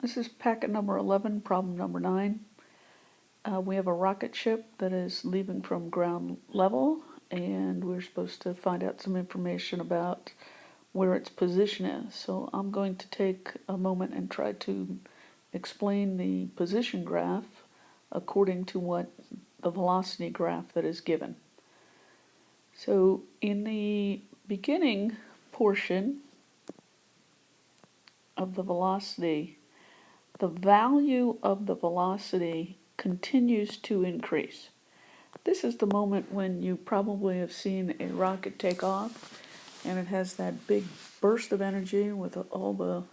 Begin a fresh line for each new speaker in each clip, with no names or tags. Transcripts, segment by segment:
This is packet number 11, problem number 9. We have a rocket ship that is leaving from ground level, and we're supposed to find out some information about where its position is. So I'm going to take a moment and try to explain the position graph according to what the velocity graph that is given. So in the beginning portion of the velocity, the value of the velocity continues to increase. This is the moment when you probably have seen a rocket take off and it has that big burst of energy with all the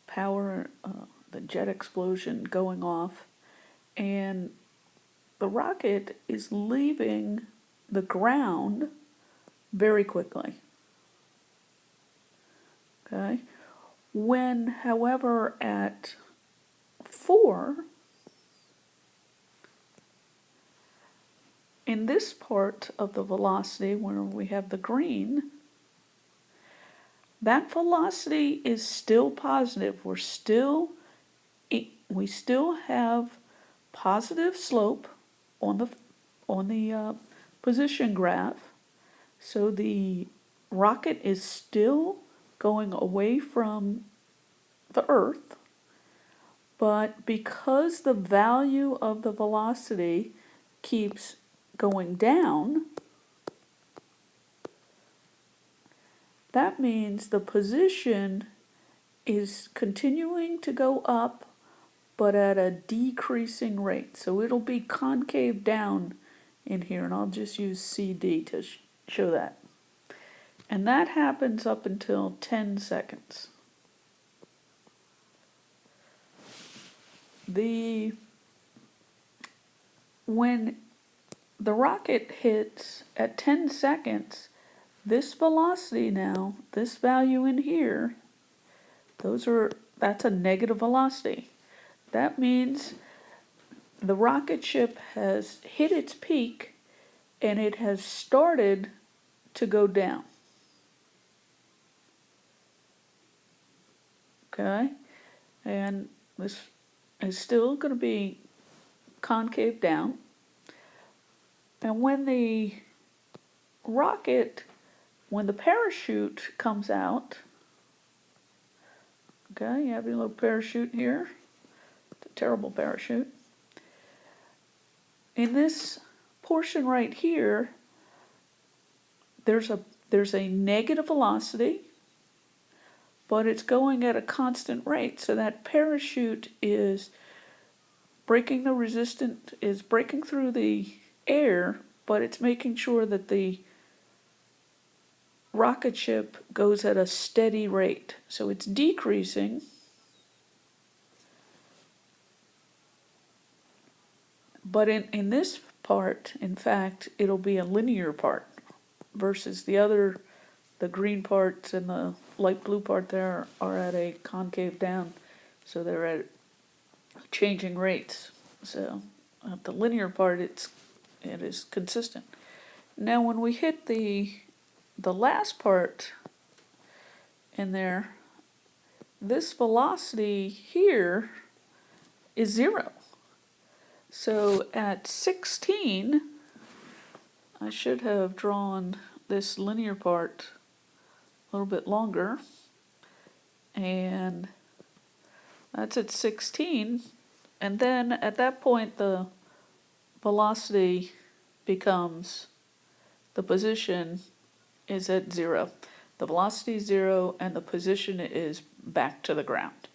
power, the jet explosion going off, and the rocket is leaving the ground very quickly. Okay? When, however, at 4, in this part of the velocity where we have the green, that velocity is still positive. We still have positive slope on the position graph. So the rocket is still going away from the Earth, but because the value of the velocity keeps going down, that means the position is continuing to go up, but at a decreasing rate. So it'll be concave down in here, and I'll just use CD to show that. And that happens up until 10 seconds. When the rocket hits at 10 seconds, this velocity now, this value in here, that's a negative velocity. That means the rocket ship has hit its peak and it has started to go down. Okay? And this is still going to be concave down. And when the parachute comes out, okay, you have your little parachute here. It's a terrible parachute. In this portion right here, there's a negative velocity, but it's going at a constant rate. So that parachute is breaking through the air, but it's making sure that the rocket ship goes at a steady rate. So it's decreasing, but in this part, in fact, it'll be a linear part versus the green parts and the light blue part there are at a concave down, so they're at changing rates. So at the linear part, it is consistent. Now when we hit the last part in there, this velocity here is 0. So at 16, I should have drawn this linear part a little bit longer, and that's at 16, and then at that point the velocity becomes, the position is at 0. The velocity is 0 and the position is back to the ground.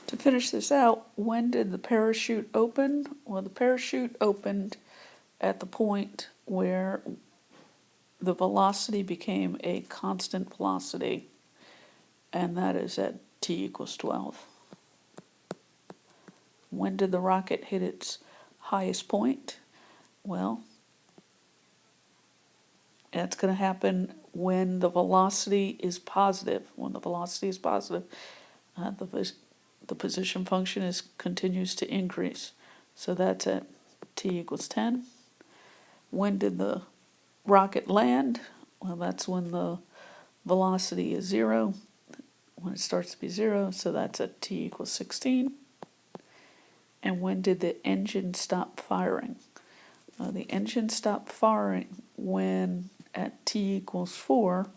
To finish this out, when did the parachute open? Well, the parachute opened at the point where the velocity became a constant velocity, and that is at t equals 12. When did the rocket hit its highest point? Well, that's going to happen when the velocity is positive. When the velocity is positive, the position function continues to increase. So that's at t equals 10. When did the rocket land? Well, that's when the velocity is 0 when it starts to be 0, so that's at t equals 16. And when did the engine stop firing? The engine stopped firing when at t equals 4,